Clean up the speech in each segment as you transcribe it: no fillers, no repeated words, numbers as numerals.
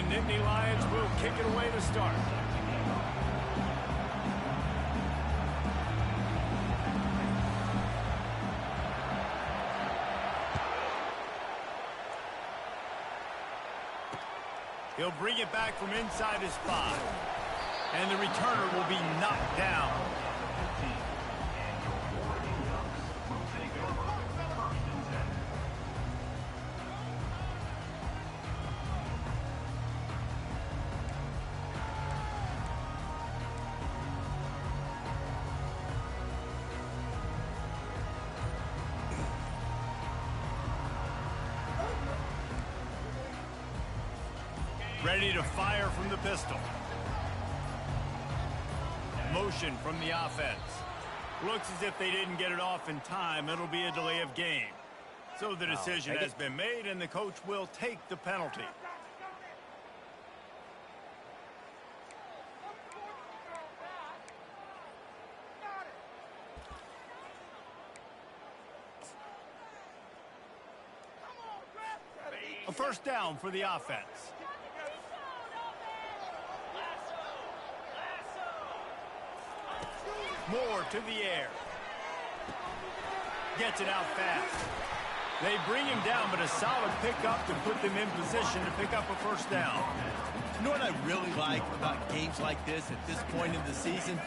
Nittany Lions will kick it away to start. He'll bring it back from inside his 5. And the returner will be knocked down. Ready to fire from the pistol. Motion from the offense. Looks as if they didn't get it off in time. It'll be a delay of game. So the decision has been made, and the coach will take the penalty. A first down for the offense. Moore to the air. Gets it out fast. They bring him down, but a solid pickup to put them in position to pick up a first down. You know what I really like about games like this at this point in the season?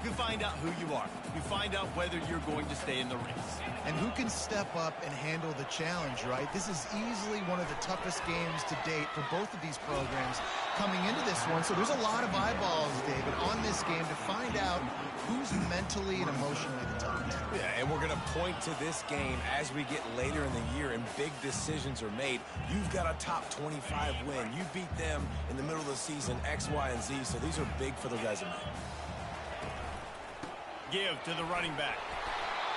You find out who you are. You find out whether you're going to stay in the race. And who can step up and handle the challenge, right? This is easily one of the toughest games to date for both of these programs coming into this one. So there's a lot of eyeballs, David, on this game to find out who's mentally and emotionally the toughest. Yeah, and we're going to point to this game as we get later in the year and big decisions are made. You've got a top 25 win. You beat them in the middle of the season, X, Y, and Z, so these are big for the resume. Give to the running back.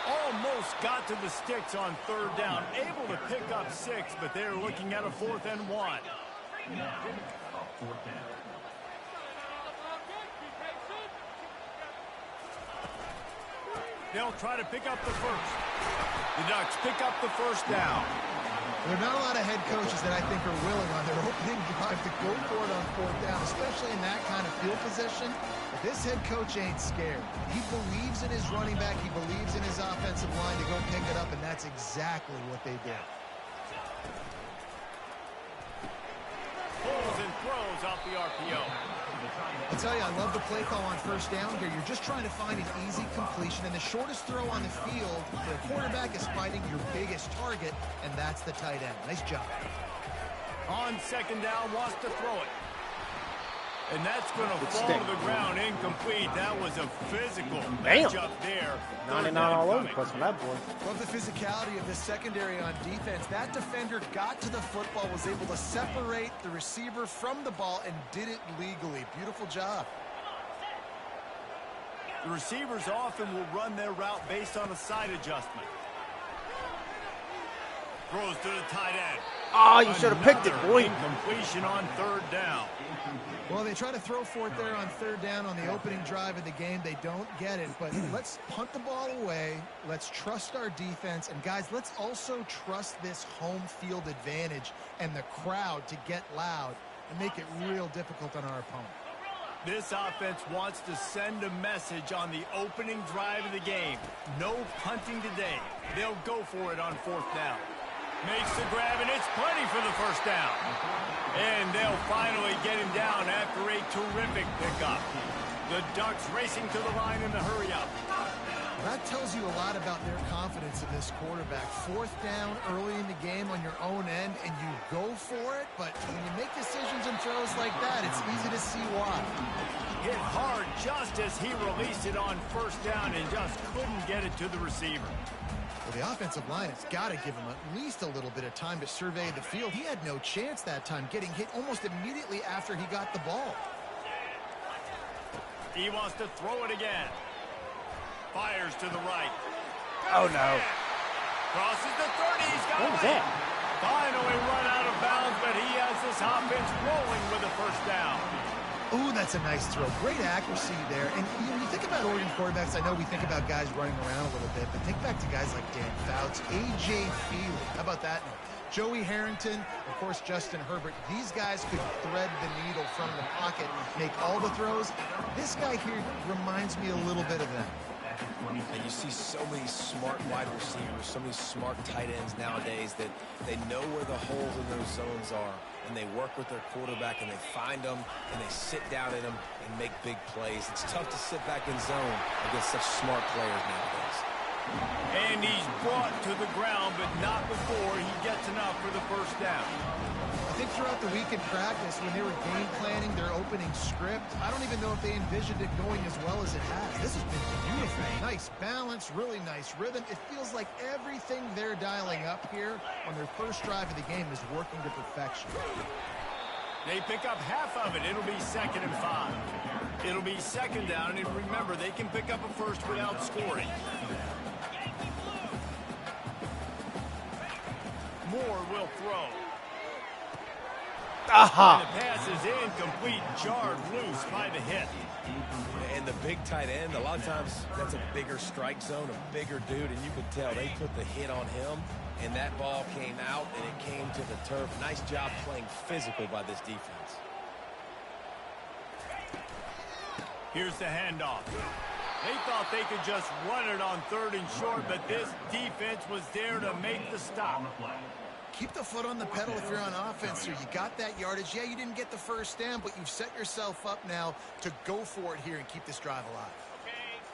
Almost got to the sticks on third down. Able to pick up 6, but they're looking at a 4th and 1. They'll try to pick up the first. The Ducks pick up the first down. There are not a lot of head coaches that I think are willing on their opening drive to go for it on 4th down, especially in that kind of field position. But this head coach ain't scared. He believes in his running back. He believes in his offensive line to go pick it up, and that's exactly what they did. Pulls and throws off the RPO. I'll tell you, I love the play call on first down here. You're just trying to find an easy completion, and the shortest throw on the field for a quarterback is fighting your biggest target, and that's the tight end. Nice job. On second down, wants to throw it. And that's going to fall to the ground, incomplete. That was a physical matchup there. 99 all over the place from that boy. Love the physicality of the secondary on defense. That defender got to the football, was able to separate the receiver from the ball, and did it legally. Beautiful job. The receivers often will run their route based on a side adjustment. Throws to the tight end. Oh, you should have picked it, boy. Incompletion on third down. Well, they try to throw for it there on third down on the opening drive of the game. They don't get it, but let's punt the ball away. Let's trust our defense. And, guys, let's also trust this home field advantage and the crowd to get loud and make it real difficult on our opponent. This offense wants to send a message on the opening drive of the game. No punting today. They'll go for it on 4th down. Makes the grab, and it's plenty for the first down. And they'll finally get him down after a terrific pickup. The Ducks racing to the line in the hurry-up. That tells you a lot about their confidence in this quarterback. 4th down early in the game on your own end, and you go for it. But when you make decisions and throws like that, it's easy to see why. Hit hard just as he released it on first down and just couldn't get it to the receiver. Well, the offensive line has got to give him at least a little bit of time to survey the field. He had no chance that time, getting hit almost immediately after he got the ball. He wants to throw it again. Fires to the right. Oh, no. Crosses the 30. He's got What was that? Finally run out of bounds, but he has this offense rolling with a first down. Ooh, that's a nice throw. Great accuracy there. And when you think about Oregon quarterbacks, I know we think about guys running around a little bit, but think back to guys like Dan Fouts, A.J. Feely. How about that? Joey Harrington, of course, Justin Herbert. These guys could thread the needle from the pocket, make all the throws. This guy here reminds me a little bit of them. And you see so many smart wide receivers, so many smart tight ends nowadays that they know where the holes in those zones are, and they work with their quarterback, and they find them, and they sit down in them and make big plays. It's tough to sit back in zone against such smart players nowadays. And he's brought to the ground, but not before he gets enough for the first down. I think throughout the week in practice, when they were game planning their opening script, I don't even know if they envisioned it going as well as it has. This has been beautiful. Nice balance, really nice rhythm. It feels like everything they're dialing up here on their first drive of the game is working to perfection. They pick up half of it. It'll be 2nd and 5. It'll be 2nd down, and remember, they can pick up a first without scoring. Moore will throw. Aha! And the pass is incomplete, jarred loose by the hit. And the big tight end, a lot of times that's a bigger strike zone, a bigger dude, and you could tell they put the hit on him, and that ball came out, and it came to the turf. Nice job playing physical by this defense. Here's the handoff. They thought they could just run it on 3rd and short, but this defense was there to make the stop. Keep the foot on the pedal if you're on offense here. You got that yardage. Yeah, you didn't get the first down, but you've set yourself up now to go for it here and keep this drive alive.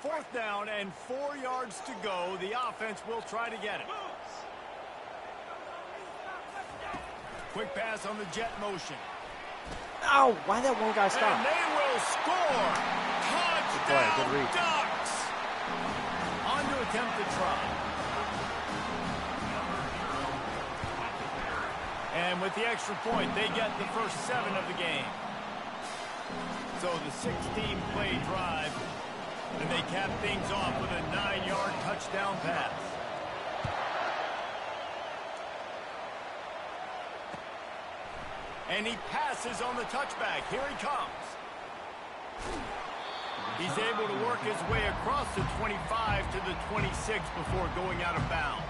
4th down and 4 yards to go. The offense will try to get it. Quick pass on the jet motion. Ow, why that one guy And stop? they will score. Touchdown, Good read. Ducks. On to attempt the try. And with the extra point, they get the first 7 of the game. So the 16-play drive, and they cap things off with a 9-yard touchdown pass. And he passes on the touchback. Here he comes. He's able to work his way across the 25 to the 26 before going out of bounds.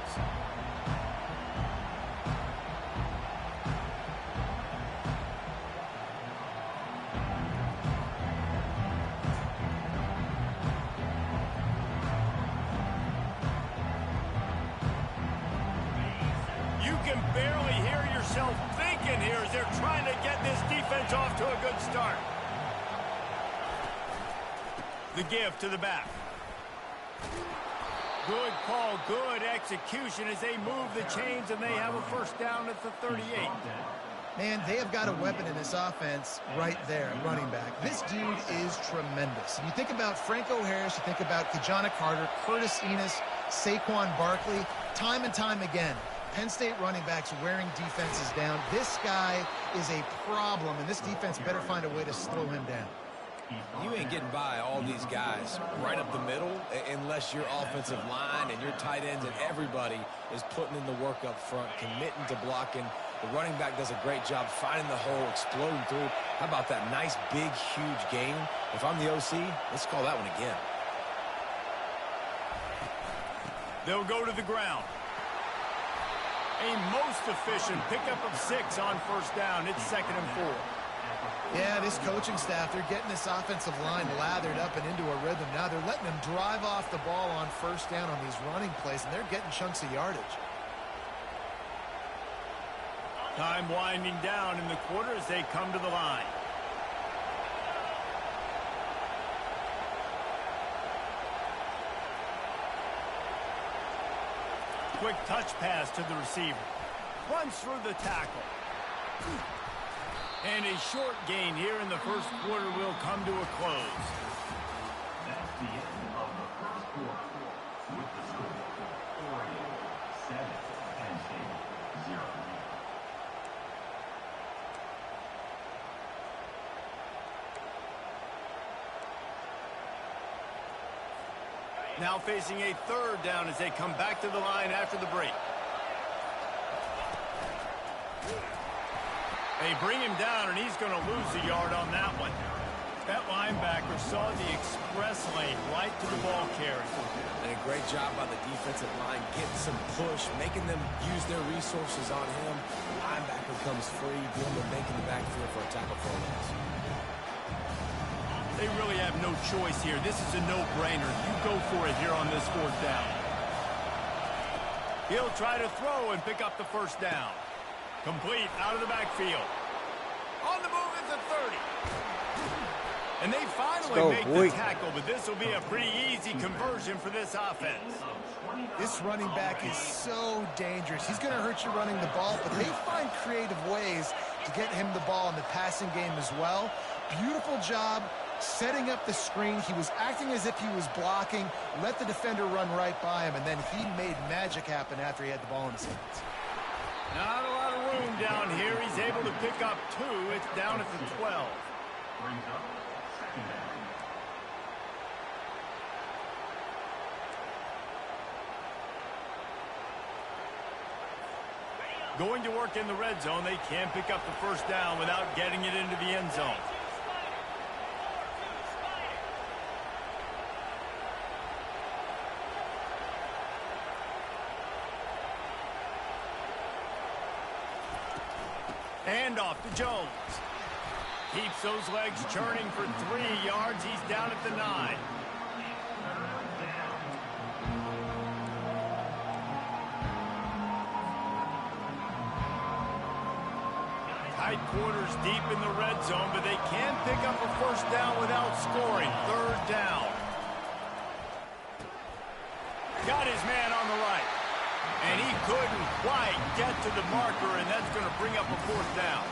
You can barely hear yourself thinking here as they're trying to get this defense off to a good start. The give to the back. Good call, good execution as they move the chains, and they have a first down at the 38. Man, they have got a weapon in this offense right there, running back. This dude is tremendous. And you think about Franco Harris, you think about Kajana Carter, Curtis Enos, Saquon Barkley, time and time again. Penn State running backs wearing defenses down. This guy is a problem, and this defense better find a way to slow him down. You ain't getting by all these guys right up the middle unless your offensive line and your tight ends and everybody is putting in the work up front, committing to blocking. The running back does a great job finding the hole, exploding through. How about that nice, big, huge gain? If I'm the OC, let's call that one again. They'll go to the ground. A most efficient pickup of 6 on first down. It's 2nd and 4. Yeah, this coaching staff, they're getting this offensive line lathered up and into a rhythm. Now they're letting them drive off the ball on first down on these running plays, and they're getting chunks of yardage. Time winding down in the quarter as they come to the line. Quick touch pass to the receiver. Runs through the tackle. And a short gain here in the first quarter will come to a close. That's the end of the first quarter with the score Oregon 7, Penn State 0. Now facing a 3rd down as they come back to the line after the break. They bring him down, and he's going to lose a yard on that one. That linebacker saw the express lane right to the ball carrier. And a great job by the defensive line, getting some push, making them use their resources on him. The linebacker comes free, doing the making the backfield for a tackle for a loss. They really have no choice here. This is a no-brainer. You go for it here on this fourth down. He'll try to throw and pick up the first down. Complete out of the backfield. On the move at the 30. And they finally make the tackle, but this will be a pretty easy conversion for this offense. This running back is so dangerous. He's going to hurt you running the ball, but they find creative ways to get him the ball in the passing game as well. Beautiful job setting up the screen. He was acting as if he was blocking, let the defender run right by him, and then he made magic happen after he had the ball in his hands. Not a lot of room down here. He's able to pick up 2. It's down at the 12. Brings up second down. Going to work in the red zone. They can pick up the first down without getting it into the end zone. Handoff to Jones. Keeps those legs churning for 3 yards. He's down at the 9. Tight quarters deep in the red zone, but they can pick up a first down without scoring. Third down. Got his man on the right. And he couldn't quite get to the marker, and that's going to bring up a fourth down.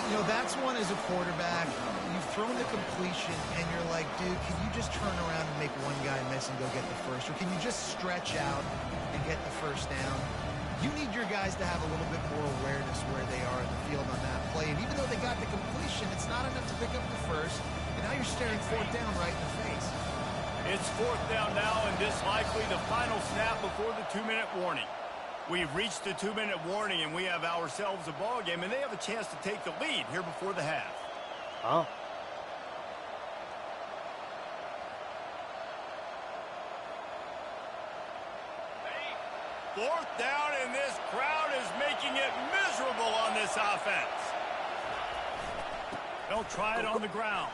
You know, that's one as a quarterback. You've thrown the completion, and you're like, dude, can you just turn around and make one guy miss and go get the first? Or can you just stretch out and get the first down? You need your guys to have a little bit more awareness where they are in the field on that play. And even though they got the completion, it's not enough to pick up the first. And now you're staring fourth down right in the face. It's fourth down now, and this likely the final snap before the 2-minute warning. We've reached the 2-minute warning, and we have ourselves a ball game, and they have a chance to take the lead here before the half. Oh. Fourth down, and this crowd is making it miserable on this offense. They'll try it on the ground.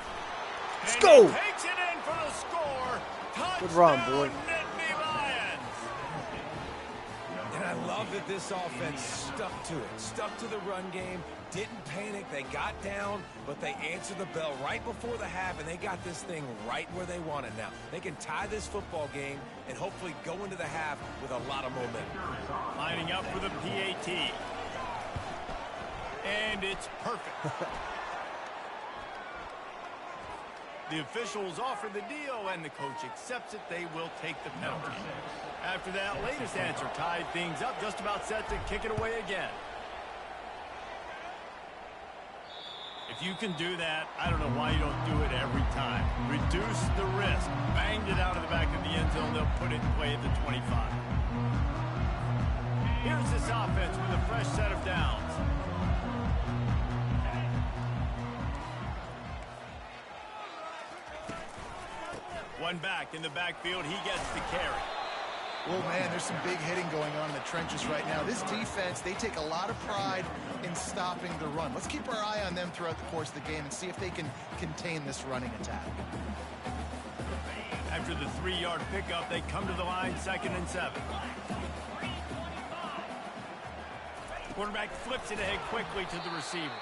Let's and go. He takes it in for the score. Touchdown, Good run, boy. Nittany Lions. And I love that this offense stuck to it, stuck to the run game, didn't panic. They got down, but they answered the bell right before the half, and they got this thing right where they want it now. They can tie this football game and hopefully go into the half with a lot of momentum. Lining up for the PAT. And it's perfect. The officials offer the deal, and the coach accepts it. They will take the penalty. After that latest answer tied things up, just about set to kick it away again. If you can do that, I don't know why you don't do it every time. Reduce the risk. Banged it out of the back of the end zone. They'll put it in play at the 25. Here's this offense with a fresh set of downs. One back in the backfield. He gets the carry. Well, man, there's some big hitting going on in the trenches right now. This defense, they take a lot of pride in stopping the run. Let's keep our eye on them throughout the course of the game and see if they can contain this running attack. After the 3-yard pickup, they come to the line, 2nd and 7. Quarterback flips it ahead quickly to the receiver.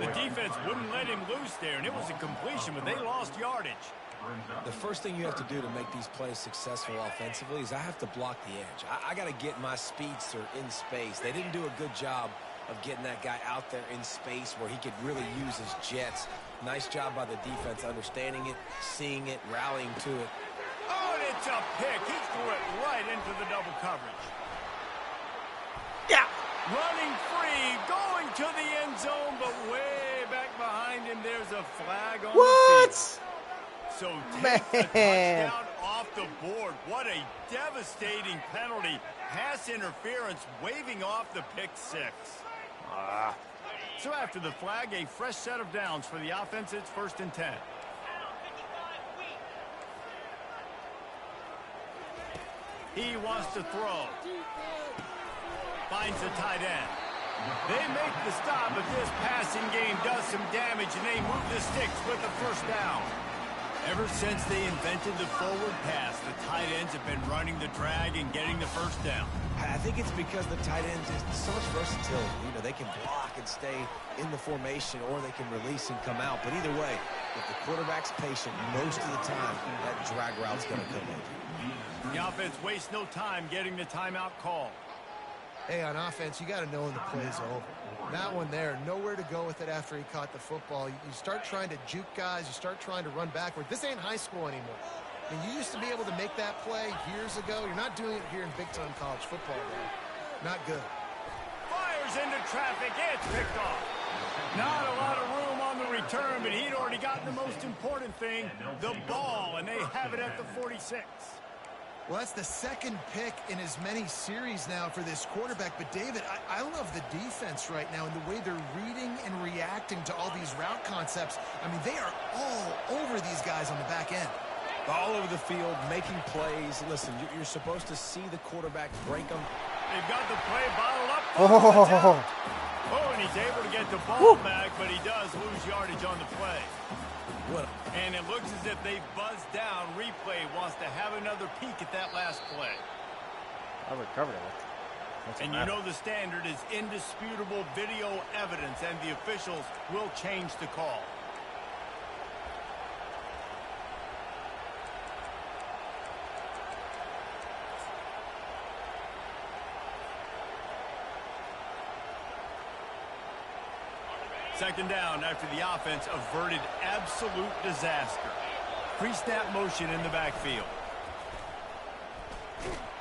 The defense wouldn't let him loose there, and it was a completion, but they lost yardage. The first thing you have to do to make these plays successful offensively is I have to block the edge. I got to get my speedster in space. They didn't do a good job of getting that guy out there in space where he could really use his jets. Nice job by the defense understanding it, seeing it, rallying to it. Oh, and it's a pick. He threw it right into the double coverage. Yeah. Running free, going to the end zone, but way back behind him, there's a flag on the field. So takes the touchdown off the board. What a devastating penalty. Pass interference, waving off the pick 6. So after the flag, a fresh set of downs for the offense. It's 1st and 10. He wants to throw. Finds the tight end. They make the stop, but this passing game does some damage, and they move the sticks with the 1st down. Ever since they invented the forward pass, the tight ends have been running the drag and getting the 1st down. I think it's because the tight ends is so much versatility. You know, they can block and stay in the formation, or they can release and come out. But either way, if the quarterback's patient, most of the time, that drag route's going to come in. The offense wastes no time getting the timeout call. Hey, on offense, you got to know when the play's over. That one there, nowhere to go with it after he caught the football. You start trying to juke guys. You start trying to run backward. This ain't high school anymore. I mean, you used to be able to make that play years ago. You're not doing it here in big-time college football, though. Not good. Fires into traffic. It's picked off. Not a lot of room on the return, but he'd already gotten the most important thing, the ball, and they have it at the 46. Well, that's the 2nd pick in as many series now for this quarterback. But, David, I love the defense right now and the way they're reading and reacting to all these route concepts. I mean, they are all over these guys on the back end. All over the field, making plays. Listen, you're supposed to see the quarterback break them. They've got the play bottled up. Oh, and he's able to get the ball back, but he does lose yardage on the play. And it looks as if they've buzzed down. Replay wants to have another peek at that last play. I recovered it. And you know the standard is indisputable video evidence, and the officials will change the call. Second down after the offense averted absolute disaster. Pre-snap motion in the backfield.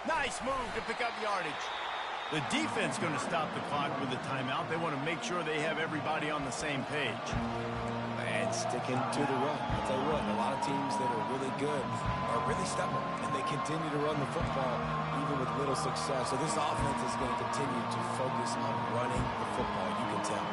Nice move to pick up yardage. The defense going to stop the clock with a timeout. They want to make sure they have everybody on the same page. And sticking to the run. I'll tell you what, a lot of teams that are really good are really stubborn, and they continue to run the football even with little success. So this offense is going to continue to focus on running the football. You can tell.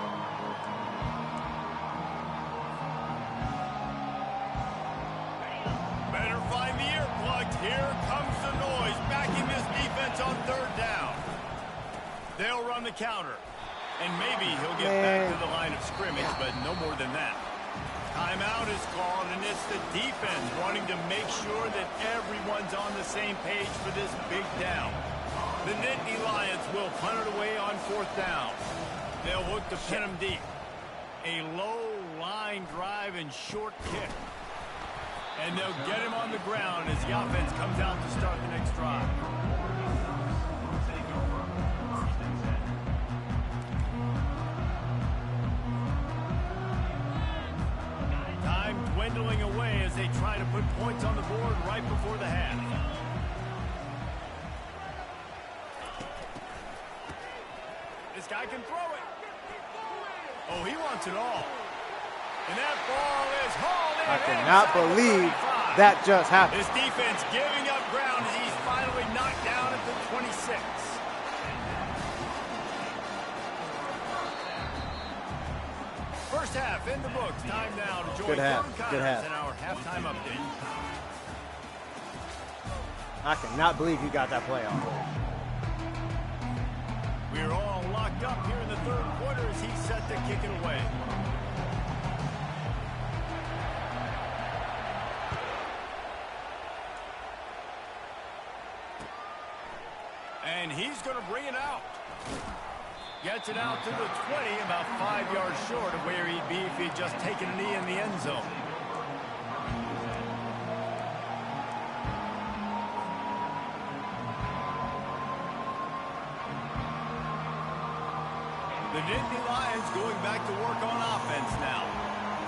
Better find the earplugs. Here comes the noise, backing this defense on 3rd down. They'll run the counter, and maybe he'll get back to the line of scrimmage, but no more than that. Timeout is called, and it's the defense wanting to make sure that everyone's on the same page for this big down. The Nittany Lions will punt it away on 4th down. They'll look to pin him deep. A low line drive and short kick. And they'll get him on the ground as the offense comes out to start the next drive. Time dwindling away as they try to put points on the board right before the half. This guy can throw it. Oh, he wants it all. And that ball is hauled in. I cannot believe that just happened. This defense giving up ground as he's finally knocked down at the 26. First half in the books. Time now to join Good half. Kevin Good Connors half. in our halftime update. I cannot believe you got that play off. We're all locked up here in the 3rd quarter as he's set to kick it away. And he's going to bring it out. Gets it out to the 20, about 5 yards short of where he'd be if he'd just taken a knee in the end zone. The Nittany Lions going back to work on offense now.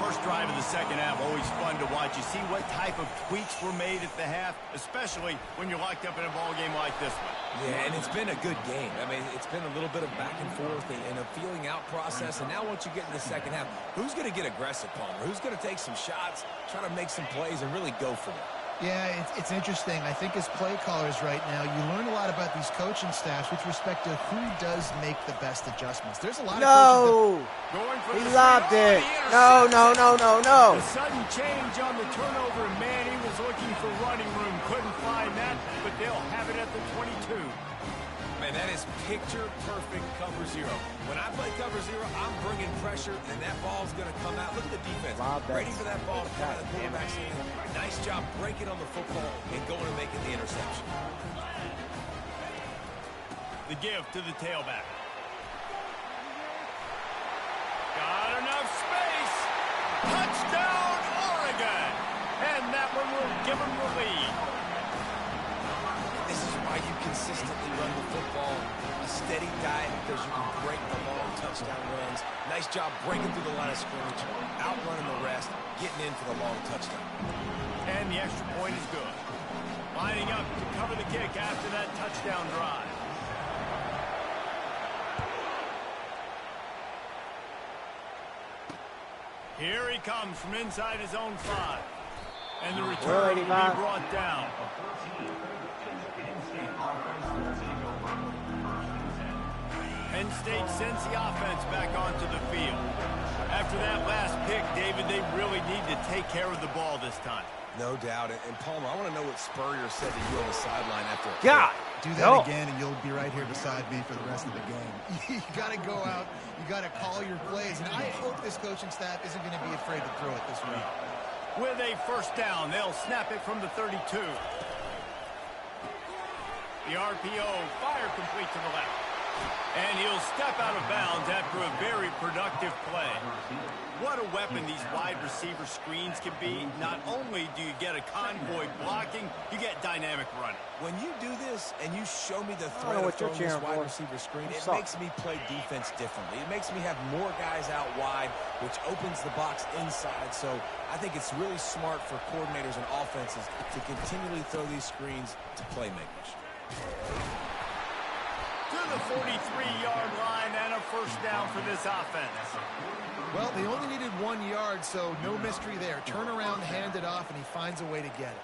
First drive of the second half, always fun to watch. You see what type of tweaks were made at the half, especially when you're locked up in a ball game like this one. Yeah, and it's been a good game. I mean, it's been a little bit of back and forth and a feeling out process. And now once you get in the second half, who's going to get aggressive, Palmer? Who's going to take some shots, try to make some plays, and really go for it? Yeah, it's interesting. I think as play callers right now, you learn a lot about these coaching staffs with respect to who does make the best adjustments. There's a lot of coaches that... He lobbed it. No. The sudden change on the turnover, and man, he was looking for running room. Couldn't find that, but they'll have it at the 22. Man, that is picture-perfect cover zero. When I play cover zero, I'm bringing pressure, and that ball's going to come out. Look at the defense. Ready for that ball to come out of the quarterback's hand. Nice job breaking on the football and going and making the interception. The give to the tailback. Got enough space. Touchdown, Oregon. And that one will give them the lead. This is why you consistently run the football. A steady diet because you can break the long touchdown runs. Nice job breaking through the line of scrimmage, outrunning the rest, getting in for the long touchdown. And the extra point is good. Lining up to cover the kick after that touchdown drive. Here he comes from inside his own 5. And the return will be brought down. Penn State sends the offense back onto the field. After that last pick, David, they really need to take care of the ball this time. No doubt. And Palmer, I want to know what Spurrier said to you on the sideline after a God. Do that again, and you'll be right here beside me for the rest of the game. You got to go out. You got to call your plays. And I hope this coaching staff isn't going to be afraid to throw it this week. With a first down, they'll snap it from the 32. The RPO, fire complete to the left. And he'll step out of bounds after a very productive play. What a weapon these wide receiver screens can be. Not only do you get a convoy blocking, you get dynamic running. When you do this and you show me the threat of throwing this wide receiver screen, it makes me play defense differently. It makes me have more guys out wide, which opens the box inside. So I think it's really smart for coordinators and offenses to continually throw these screens to playmakers. To the 43-yard line and a first down for this offense. Well, they only needed 1 yard, so no mystery there. Turn around, hand it off, and he finds a way to get it.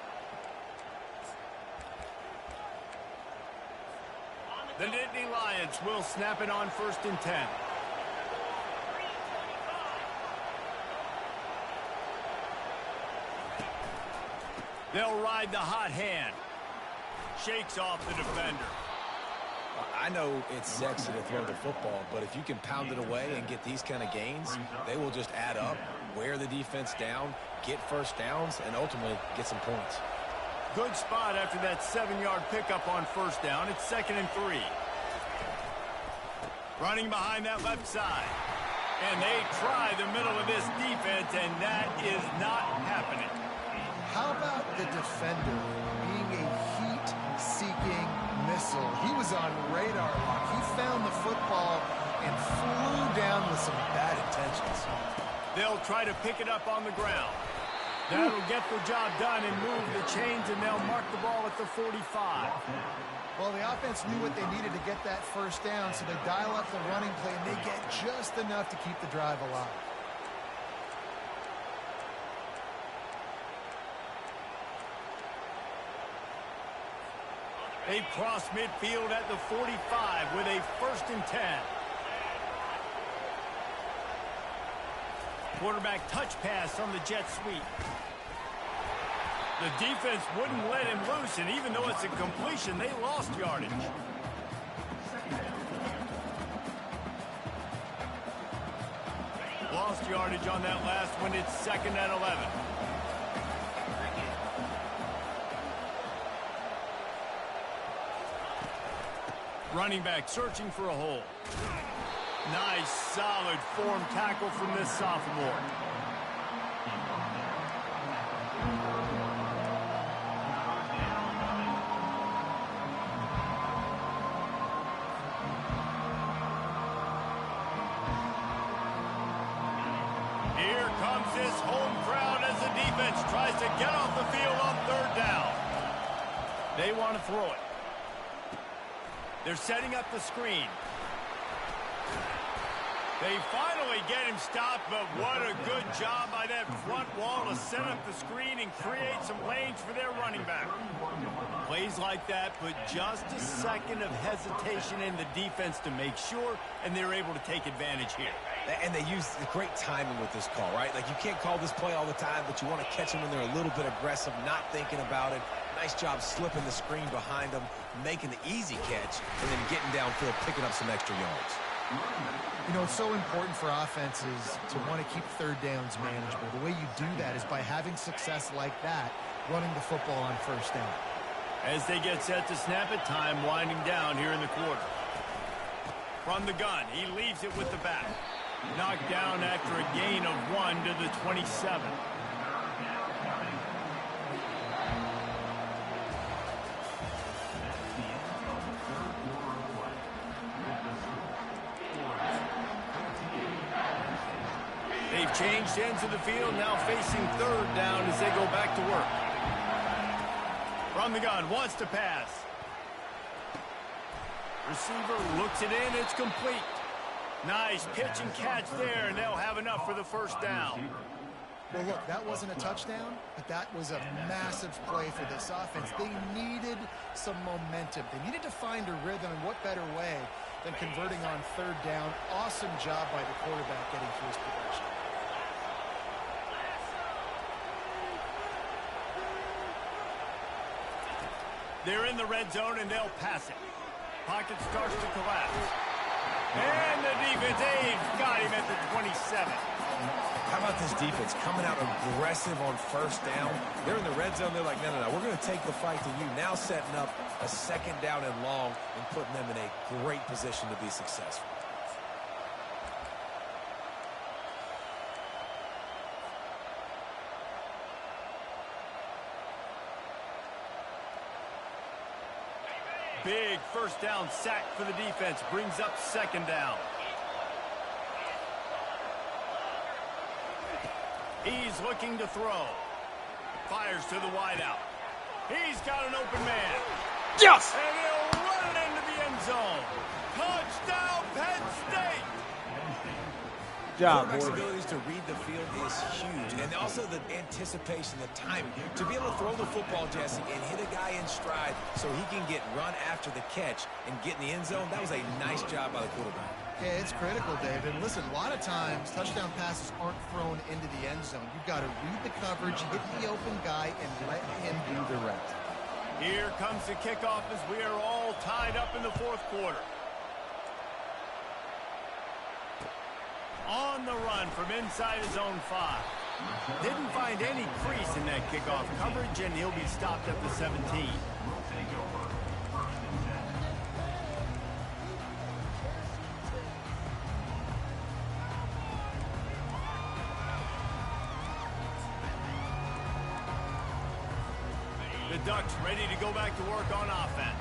The Nittany Lions will snap it on 1st and 10. They'll ride the hot hand. Shakes off the defender. I know it's sexy to throw the football, but if you can pound it away and get these kind of gains, they will just add up, wear the defense down, get first downs, and ultimately get some points. Good spot after that 7-yard pickup on first down. It's 2nd and 3. Running behind that left side. And they try the middle of this defense, and that is not happening. How about the defender being a heat-seeking missile? He was on radar lock. He found the football and flew down with some bad intentions. They'll try to pick it up on the ground. That'll get the job done and move the chains, and they'll mark the ball at the 45. Well, the offense knew what they needed to get that first down, so they dial up the running play, and they get just enough to keep the drive alive. They cross midfield at the 45 with a 1st and 10. Quarterback touch pass on the jet sweep. The defense wouldn't let him loose, and even though it's a completion, they lost yardage. Lost yardage on that last one. It's 2nd and 11. Running back searching for a hole. Nice, solid form tackle from this sophomore. Here comes this home crowd as the defense tries to get off the field on 3rd down. They want to throw it. They're setting up the screen. They finally get him stopped, but what a good job by that front wall to set up the screen and create some lanes for their running back. Plays like that put just a second of hesitation in the defense to make sure, and they're able to take advantage here. And they use the great timing with this call, right? Like, you can't call this play all the time, but you want to catch them when they're a little bit aggressive, not thinking about it. Nice job slipping the screen behind them, making the easy catch, and then getting downfield, picking up some extra yards. You know, it's so important for offenses to want to keep third downs manageable. The way you do that is by having success like that, running the football on first down. As they get set to snap it, time winding down here in the quarter. From the gun, he leaves it with the back. Knocked down after a gain of 1 to the 27. They've changed ends of the field, now facing third down as they go back to work. From the gun, wants to pass. Receiver looks it in, it's complete. Nice pitch and catch there, and they'll have enough for the first down. Well, look, that wasn't a touchdown, but that was a massive play for this offense. They needed some momentum. They needed to find a rhythm, and what better way than converting on third down. Awesome job by the quarterback getting through his progression. They're in the red zone, and they'll pass it. Pocket starts to collapse. And the defense, they've got him at the 27. How about this defense coming out aggressive on first down? They're in the red zone. They're like, no, we're going to take the fight to you. Now setting up a second down and long and putting them in a great position to be successful. Big first down sack for the defense. Brings up second down. He's looking to throw. Fires to the wideout. He's got an open man. Yes! And he'll run it into the end zone. Touchdown, Penn State! Quarterback's abilities to read the field is huge, and also the anticipation, the timing. To be able to throw the football, Jesse, and hit a guy in stride so he can get run after the catch and get in the end zone, that was a nice job by the quarterback. Yeah, it's critical, David. Listen, a lot of times touchdown passes aren't thrown into the end zone. You've got to read the coverage, hit the open guy, and let him do the rest. Here comes the kickoff as we are all tied up in the fourth quarter. On the run from inside his own 5. Didn't find any crease in that kickoff coverage, and he'll be stopped at the 17. The Ducks ready to go back to work on offense.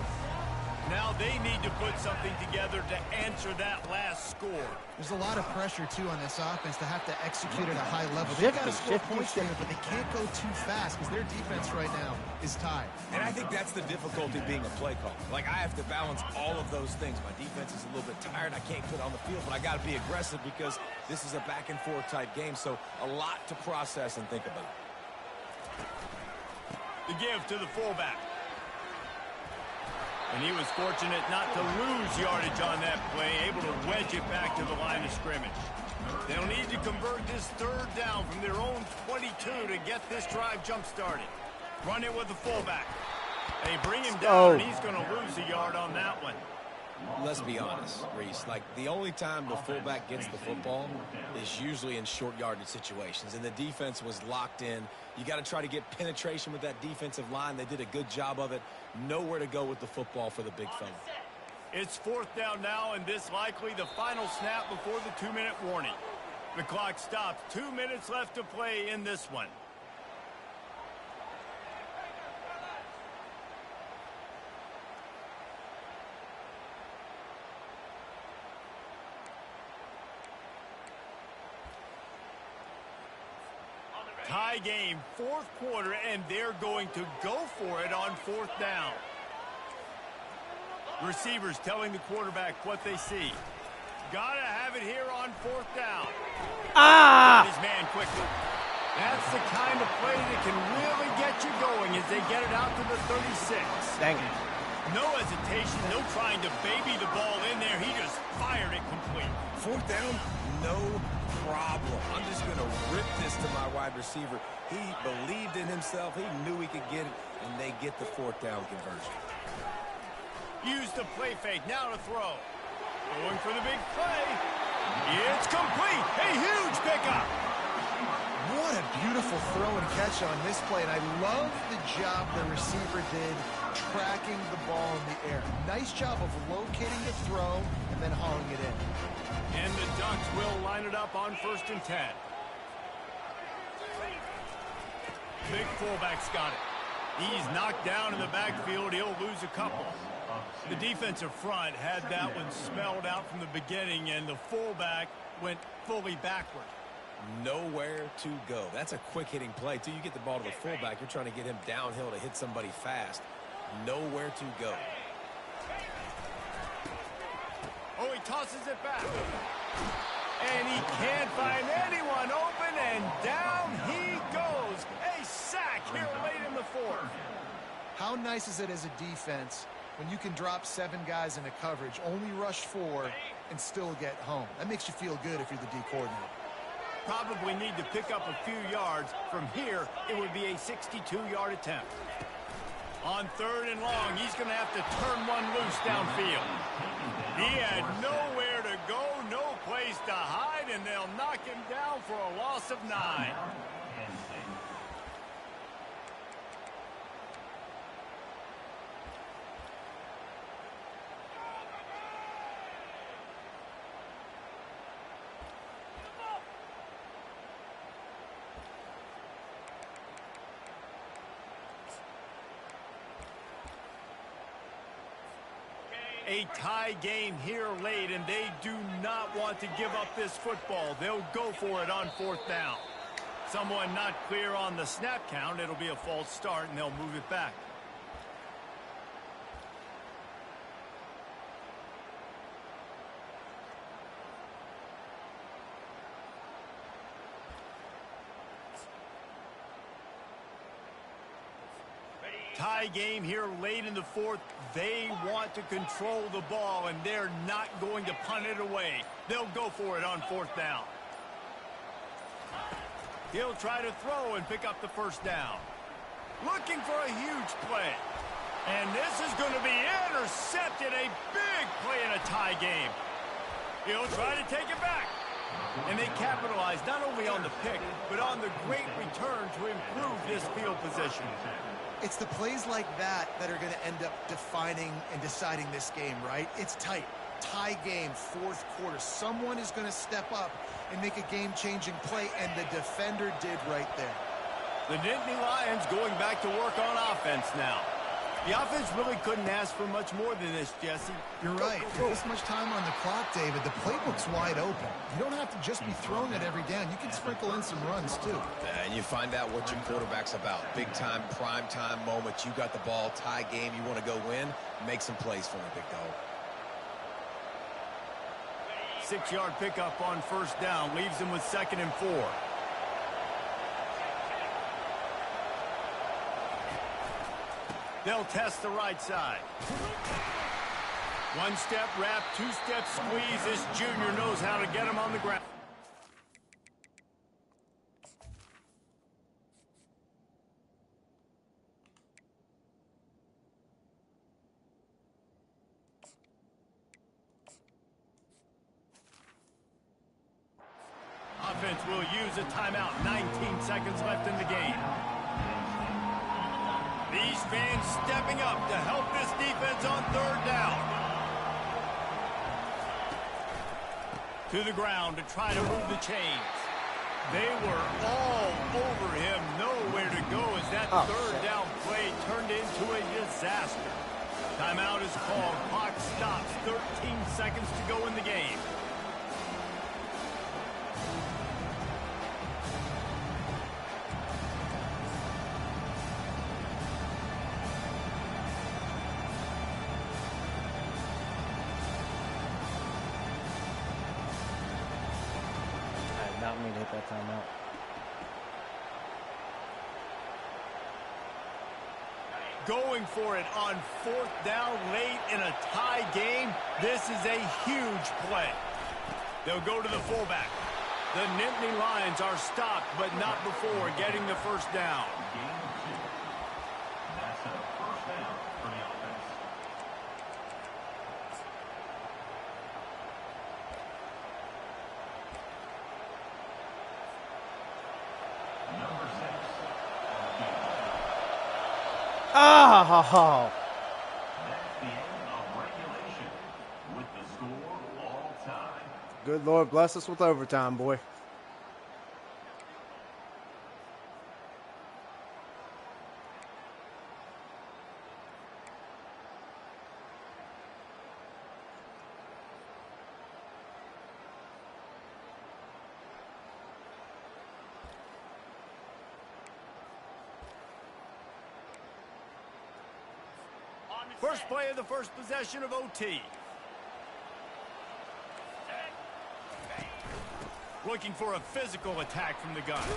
Now they need to put something together to answer that last score. There's a lot of pressure, too, on this offense to have to execute at a high level. They've got to score points there, but they can't go too fast because their defense right now is tied. And I think that's the difficulty being a play caller. Like, I have to balance all of those things. My defense is a little bit tired. I can't put on the field, but I got to be aggressive because this is a back-and-forth type game, so a lot to process and think about. The give to the fullback. And he was fortunate not to lose yardage on that play, able to wedge it back to the line of scrimmage. They'll need to convert this third down from their own 22 to get this drive jump-started. Run it with the fullback. They bring him down, and he's going to lose a yard on that one. Let's be honest, Reese. Like, the only time the fullback gets the football is usually in short yardage situations, and the defense was locked in. You got to try to get penetration with that defensive line. They did a good job of it. Nowhere to go with the football for the big fella. It's fourth down now, and this likely the final snap before the 2-minute warning. The clock stops. 2 minutes left to play in this one. Tie game, fourth quarter, and they're going to go for it on fourth down. Receivers telling the quarterback what they see. Gotta have it here on 4th down. Ah! His man quickly. That's the kind of play that can really get you going as they get it out to the 36. Dang it. No hesitation, no trying to baby the ball in there. He just fired it complete. 4th down, no problem. I'm just going to rip this to my wide receiver. He believed in himself. He knew he could get it, and they get the 4th down conversion. Use the play fake. Now to throw. Going for the big play. It's complete. A huge pickup. What a beautiful throw and catch on this play, and I love the job the receiver did tracking the ball in the air. Nice job of locating the throw and then hauling it in. And the Ducks will line it up on 1st and 10. Big fullback's got it. He's knocked down in the backfield. He'll lose a couple. The defensive front had that one spelled out from the beginning, and the fullback went fully backward. Nowhere to go. That's a quick-hitting play. Till you get the ball to the fullback, you're trying to get him downhill to hit somebody fast. Nowhere to go. Oh, he tosses it back. And he can't find anyone open, and down he goes. A sack here late in the 4th. How nice is it as a defense when you can drop 7 guys into coverage, only rush 4, and still get home? That makes you feel good if you're the D coordinator. Probably need to pick up a few yards. From here, it would be a 62-yard attempt. On 3rd and long, he's going to have to turn one loose downfield. He had nowhere to go, no place to hide, and they'll knock him down for a loss of 9. A tie game here late, and they do not want to give up this football. They'll go for it on 4th down. Someone not clear on the snap count. It'll be a false start, and they'll move it back. Tie game here late in the 4th. They want to control the ball, and they're not going to punt it away. They'll go for it on 4th down. He'll try to throw and pick up the 1st down. Looking for a huge play. And this is going to be intercepted. A big play in a tie game. He'll try to take it back. And they capitalize not only on the pick, but on the great return to improve this field position. It's the plays like that that are going to end up defining and deciding this game, right? It's tight. Tie game, 4th quarter. Someone is going to step up and make a game-changing play, and the defender did right there. The Nittany Lions going back to work on offense now. The offense really couldn't ask for much more than this, Jesse. You're right. With this much time on the clock, David, the playbook's wide open. You don't have to just be throwing it every down. You can sprinkle in some runs, too. And you find out what your quarterback's about. Big-time, prime-time moment. You got the ball, tie game, you want to go win, make some plays for me, big dog. 6-yard pickup on 1st down. Leaves him with 2nd and 4. They'll test the right side. 1-step wrap, 2-step squeeze. This junior knows how to get him on the ground. Offense will use a timeout. 19 seconds left in the game. These fans stepping up to help this defense on 3rd down. To the ground to try to move the chains. They were all over him. Nowhere to go as that 3rd down play turned into a disaster. Timeout is called. Clock stops. 13 seconds to go in the game. I don't mean to hit that timeout. Going for it on 4th down late in a tie game. This is a huge play. They'll go to the fullback. The Nittany Lions are stopped, but not before getting the first down. Gain of 2. That's a first down for the offense. Number 6. Oh! That's the end of regulation with the score all time. Good Lord bless us with overtime, boy. First play of the first possession of OT. Looking for a physical attack from the gun.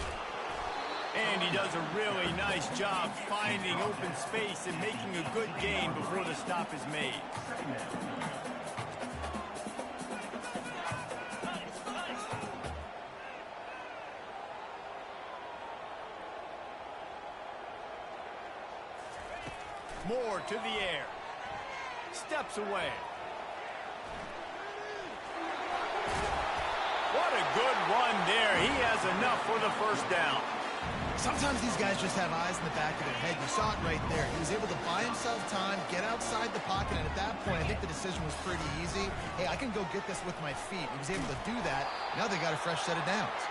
And he does a really nice job finding open space and making a good gain before the stop is made. Moore to the air. Steps away. What a good run there. He has enough for the first down. Sometimes these guys just have eyes in the back of their head. You saw it right there. He was able to buy himself time, get outside the pocket, and at that point, I think the decision was pretty easy. Hey, I can go get this with my feet. He was able to do that. Now they got a fresh set of downs.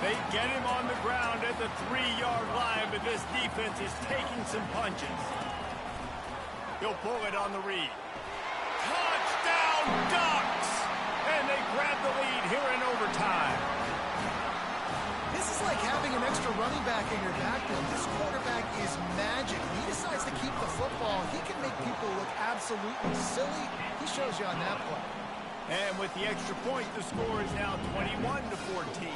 They get him on the ground at the 3-yard line, but this defense is taking some punches. He'll pull it on the read. Touchdown, Ducks! And they grab the lead here in overtime. This is like having an extra running back in your backfield. This quarterback is magic. When he decides to keep the football, he can make people look absolutely silly. He shows you on that play. And with the extra point, the score is now 21-14.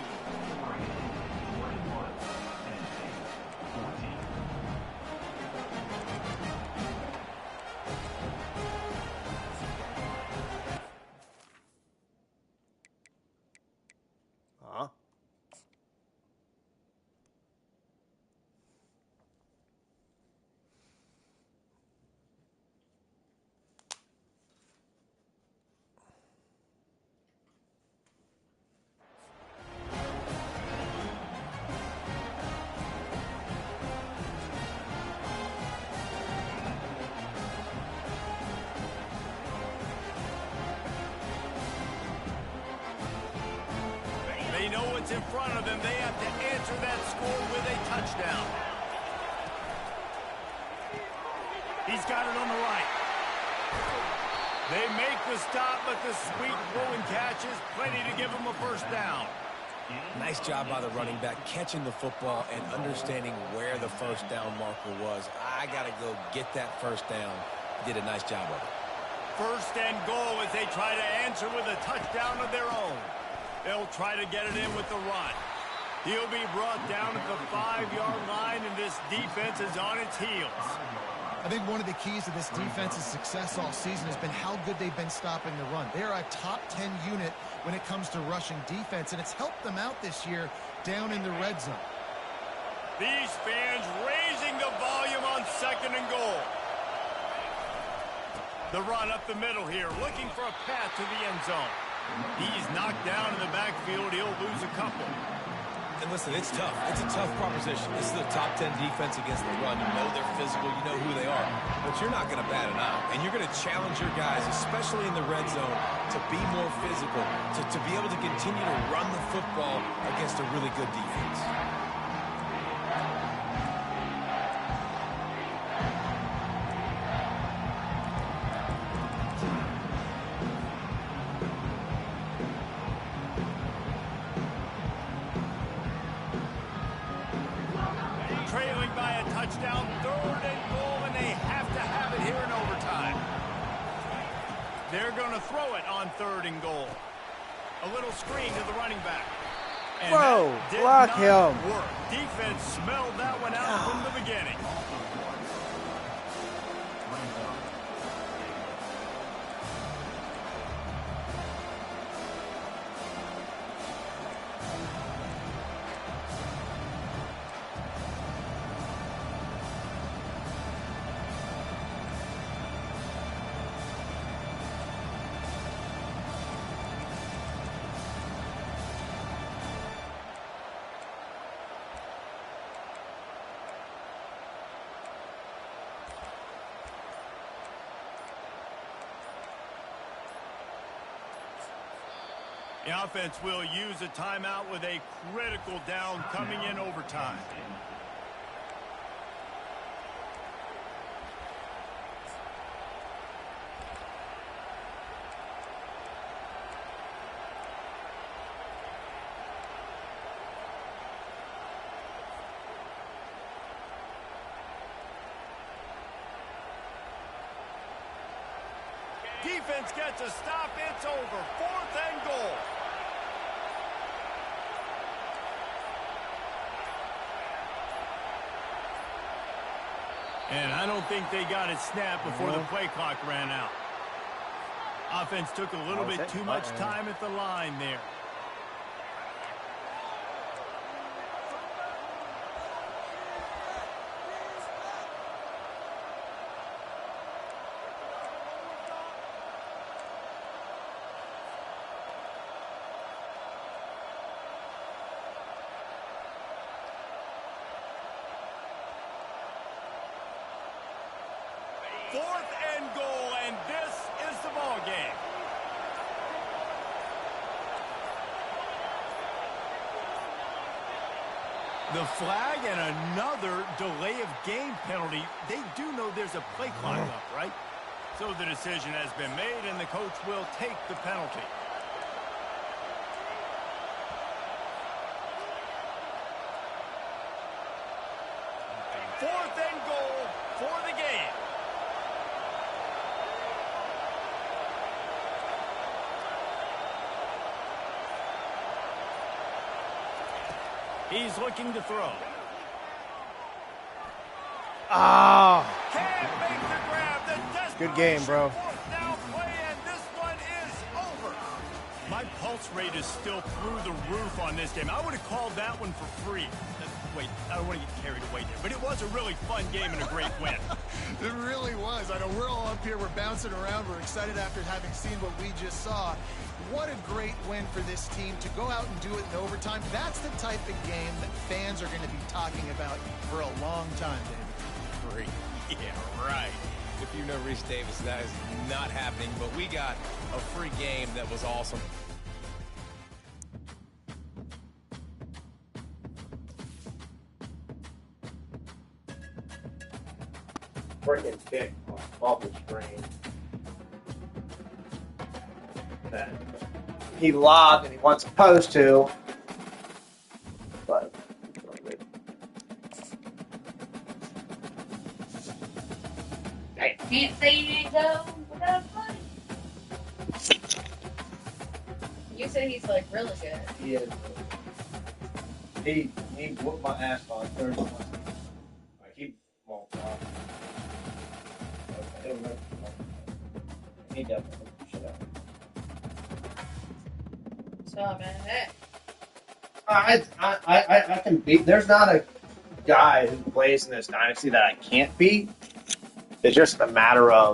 They know what's in front of them. They have to answer that score with a touchdown. He's got it on the right. They make the stop, but the sweet throwing catch is plenty to give them a first down. Nice job by the running back, catching the football and understanding where the first down marker was. I got to go get that first down. He did a nice job of it. First and goal as they try to answer with a touchdown of their own. They'll try to get it in with the run. He'll be brought down at the 5-yard line, and this defense is on its heels. I think one of the keys to this defense's success all season has been how good they've been stopping the run. They are a top 10 unit when it comes to rushing defense, and it's helped them out this year down in the red zone. These fans raising the volume on 2nd and goal. The run up the middle here, looking for a path to the end zone. He's knocked down in the backfield. He'll lose a couple. And listen, it's tough. It's a tough proposition. This is the top 10 defense against the run. You know they're physical. You know who they are. But you're not going to bat an eye. And you're going to challenge your guys, especially in the red zone, to be more physical, to be able to continue to run the football against a really good defense. Trailing by a touchdown, 3rd and goal, and they have to have it here in overtime. They're going to throw it on 3rd and goal. A little screen to the running back. And Bro, that did block not him. work. Defense smelled that one out from the beginning. The offense will use a timeout with a critical down coming in overtime. Defense gets a stop. It's over. 4th and goal. And I don't think they got it snapped before the play clock ran out. Offense took a little bit too much time at the line there. Fourth and goal, and this is the ball game. The flag and another delay of game penalty. They do know there's a play clock up, right? So the decision has been made, and the coach will take the penalty. Fourth and goal for the game. He's looking to throw. Ah, Can't make the grab. The good game, bro. fourth down play, and this one is over. My pulse rate is still through the roof on this game. I would have called that one for free. Wait, I don't want to get carried away there, but it was a really fun game and a great win. It really was. I know we're all up here. We're bouncing around. We're excited after having seen what we just saw. What a great win for this team to go out and do it in overtime. That's the type of game that fans are going to be talking about for a long time, David. Free. Yeah, right. If you know Reese Davis, that is not happening, but we got a free game that was awesome. Freaking kick off the screen. That he lobbed and he wasn't supposed to. But Can't say you didn't go without fun. You said he's like really good. he is. He whooped my ass on Thursday. Like he won't walk. He definitely should have. So man, hey. I can beat. There's not a guy who plays in this dynasty that I can't beat. It's just a matter of